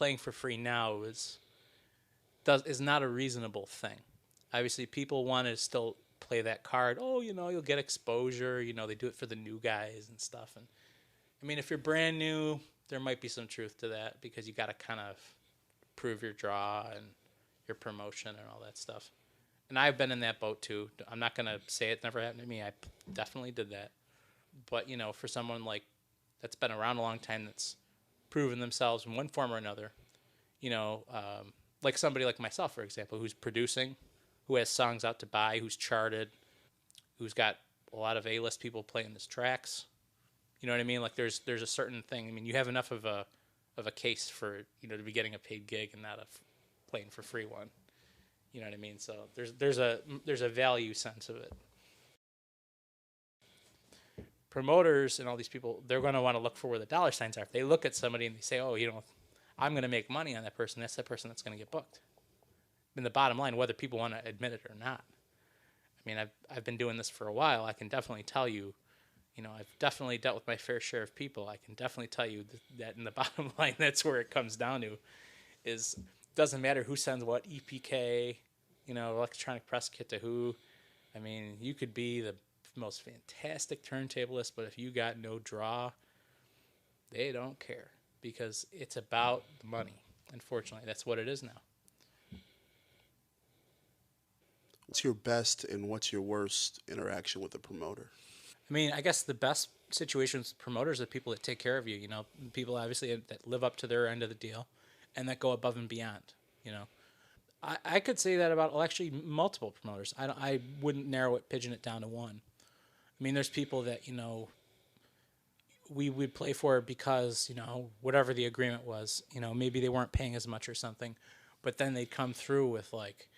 playing for free now is not a reasonable thing. Obviously, people want to still play that card. Oh, you'll get exposure. They do it for the new guys and stuff. And I mean, if you're brand new, there might be some truth to that because you got to kind of prove your draw and your promotion and all that stuff. And I've been in that boat too. I'm not going to say it never happened to me. I definitely did that. But, for someone that's been around a long time, that's proven themselves in one form or another, like somebody like myself, for example, who's producing, who has songs out to buy, who's charted, who's got a lot of A-list people playing his tracks. You know what I mean? Like there's a certain thing. I mean, you have enough of a case for, to be getting a paid gig and not playing for free one. You know what I mean? So there's a value sense of it. Promoters and all these people, they're going to want to look for where the dollar signs are. If they look at somebody and they say, oh, I'm going to make money on that person, that's the person that's going to get booked. And the bottom line, whether people want to admit it or not. I mean, I've been doing this for a while. I can definitely tell you, I've definitely dealt with my fair share of people. I can definitely tell you that in the bottom line, that's where it comes down to is doesn't matter who sends what EPK, electronic press kit to who. I mean, you could be the most fantastic turntablist, but if you got no draw, they don't care because it's about the money. Unfortunately, that's what it is now. What's your best and what's your worst interaction with a promoter? I mean, I guess the best situations with promoters are people that take care of you, people obviously that live up to their end of the deal and that go above and beyond, I could say that about actually multiple promoters. I wouldn't pigeon it down to one. I mean, there's people that, we would play for because, whatever the agreement was, maybe they weren't paying as much or something, but then they'd come through with like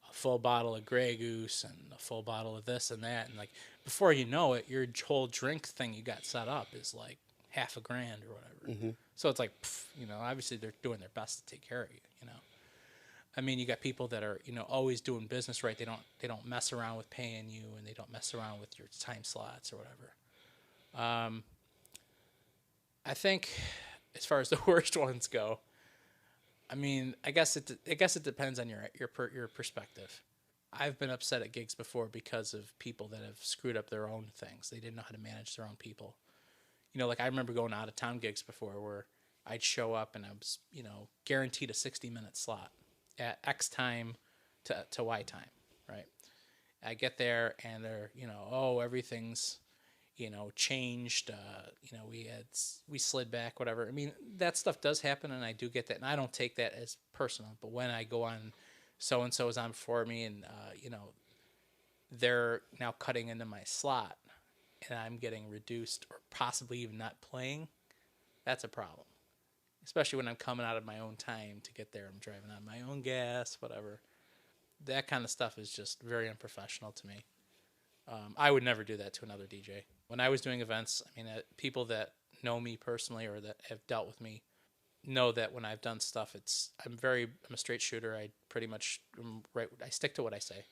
a full bottle of Grey Goose and a full bottle of this and that. And like, before you know it, your whole drink thing you got set up is like $500,000 or whatever. Mm-hmm. So it's like, obviously they're doing their best to take care of you, I mean, you got people that are, always doing business right. They don't mess around with paying you, and they don't mess around with your time slots or whatever. I think, as far as the worst ones go, I mean, I guess it depends on your perspective. I've been upset at gigs before because of people that have screwed up their own things. They didn't know how to manage their own people. Like I remember going out of town gigs before where I'd show up and I was, guaranteed a 60-minute slot at X time to Y time, right? I get there and they're, everything's, changed. We slid back, whatever. I mean, that stuff does happen and I do get that. And I don't take that as personal. But when I go on, so-and-so is on before me and, they're now cutting into my slot and I'm getting reduced or possibly even not playing, that's a problem. Especially when I'm coming out of my own time to get there. I'm driving on my own gas, whatever. That kind of stuff is just very unprofessional to me. I would never do that to another DJ. When I was doing events, I mean, people that know me personally or that have dealt with me know that when I've done stuff, I'm a straight shooter. I pretty much I stick to what I say.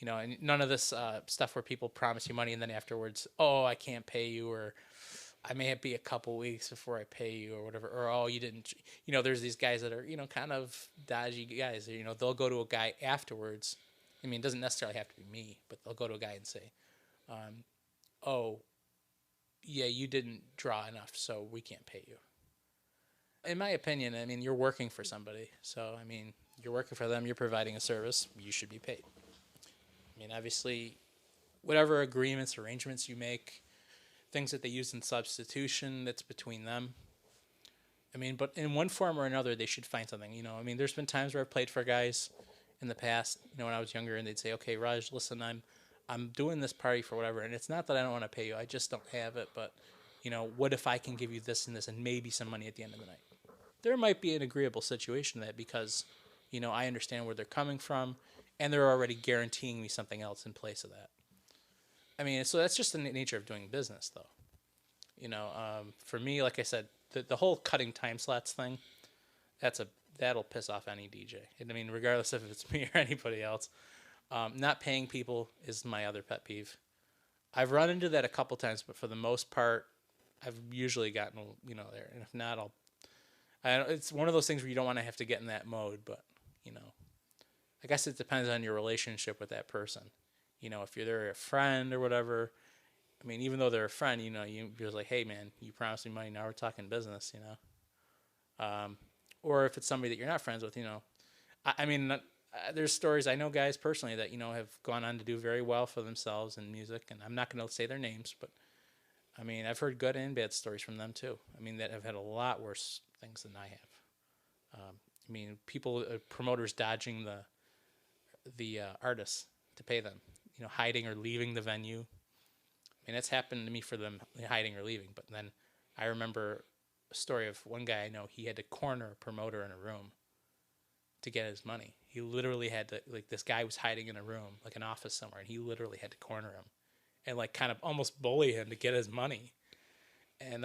And none of this stuff where people promise you money and then afterwards, oh, I can't pay you, or I may be a couple weeks before I pay you or whatever, or, oh, you didn't, there's these guys that are, kind of dodgy guys, they'll go to a guy afterwards. I mean, it doesn't necessarily have to be me, but they'll go to a guy and say, oh, yeah, you didn't draw enough, so we can't pay you. In my opinion, I mean, you're working for somebody. So, I mean, you're working for them, you're providing a service, you should be paid. I mean, obviously, whatever agreements, arrangements you make, things that they use in substitution, that's between them. I mean, but in one form or another, they should find something. I mean, there's been times where I've played for guys in the past, when I was younger, and they'd say, okay, Raj, listen, I'm doing this party for whatever, and it's not that I don't want to pay you, I just don't have it, but, what if I can give you this and this and maybe some money at the end of the night? There might be an agreeable situation to that because, I understand where they're coming from, and they're already guaranteeing me something else in place of that. I mean, so that's just the nature of doing business, though. For me, like I said, the whole cutting time slots thing, that'll piss off any DJ. I mean, regardless if it's me or anybody else. Not paying people is my other pet peeve. I've run into that a couple times, but for the most part, I've usually gotten, there. And if not, It's one of those things where you don't want to have to get in that mode, but you know, I guess it depends on your relationship with that person. You know, if they're a friend or whatever. I mean, even though they're a friend, you know, you're like, hey man, you promised me money. Now we're talking business, you know. Or if it's somebody that you're not friends with, you know, I mean, there's stories I know guys personally that have gone on to do very well for themselves in music, and I'm not going to say their names, but I mean, I've heard good and bad stories from them too. I mean, that have had a lot worse things than I have. I mean, people, promoters dodging the artists to pay them, hiding or leaving the venue. I mean, that's happened to me for them hiding or leaving. But then I remember a story of one guy I know. He had to corner a promoter in a room to get his money. He literally had to, like, this guy was hiding in a room, like an office somewhere, and he literally had to corner him and like kind of almost bully him to get his money. And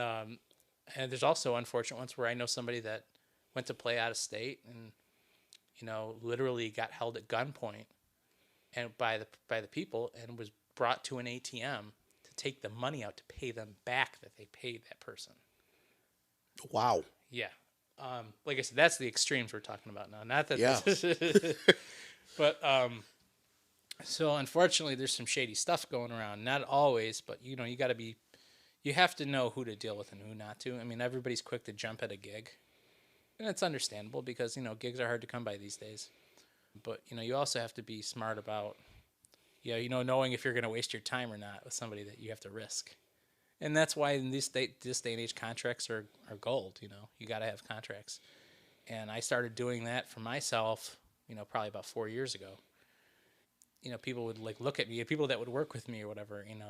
there's also unfortunate ones where I know somebody that went to play out of state and literally got held at gunpoint and by the people and was brought to an ATM to take the money out to pay them back that they paid that person. Wow. Yeah. Like I said, that's the extremes we're talking about now. Not that. Yeah. But so unfortunately, there's some shady stuff going around. Not always, but you got to be. You have to know who to deal with and who not to. I mean, everybody's quick to jump at a gig, and it's understandable because gigs are hard to come by these days. But you also have to be smart about, knowing if you're going to waste your time or not with somebody that you have to risk. And that's why in this day and age, contracts are gold. You got to have contracts. And I started doing that for myself, probably about 4 years ago. People would like look at me, people that would work with me or whatever, and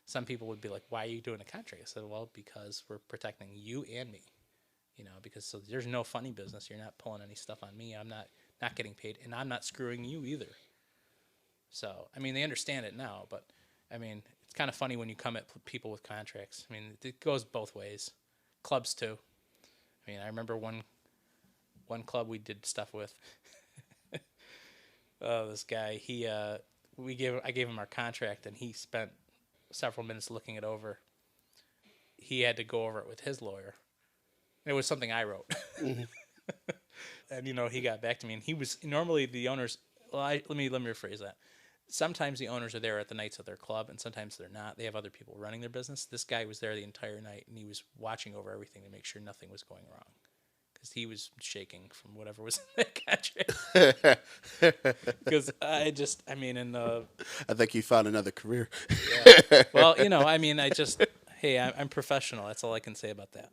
some people would be like, why are you doing a contract? I said, well, because we're protecting you and me, because so there's no funny business. You're not pulling any stuff on me. I'm not getting paid, and I'm not screwing you either. So, I mean, they understand it now, but I mean, it's kind of funny when you come at people with contracts. I mean, it goes both ways. Clubs too. I mean, I remember one club we did stuff with. This guy, I gave him our contract, and he spent several minutes looking it over. He had to go over it with his lawyer. It was something I wrote. Mm-hmm. And he got back to me, and he was normally the owners. Well, let me rephrase that. Sometimes the owners are there at the nights of their club, and sometimes they're not. They have other people running their business. This guy was there the entire night, and he was watching over everything to make sure nothing was going wrong. Because he was shaking from whatever was in that contract. Because I think you found another career. Yeah. Well, I'm professional. That's all I can say about that.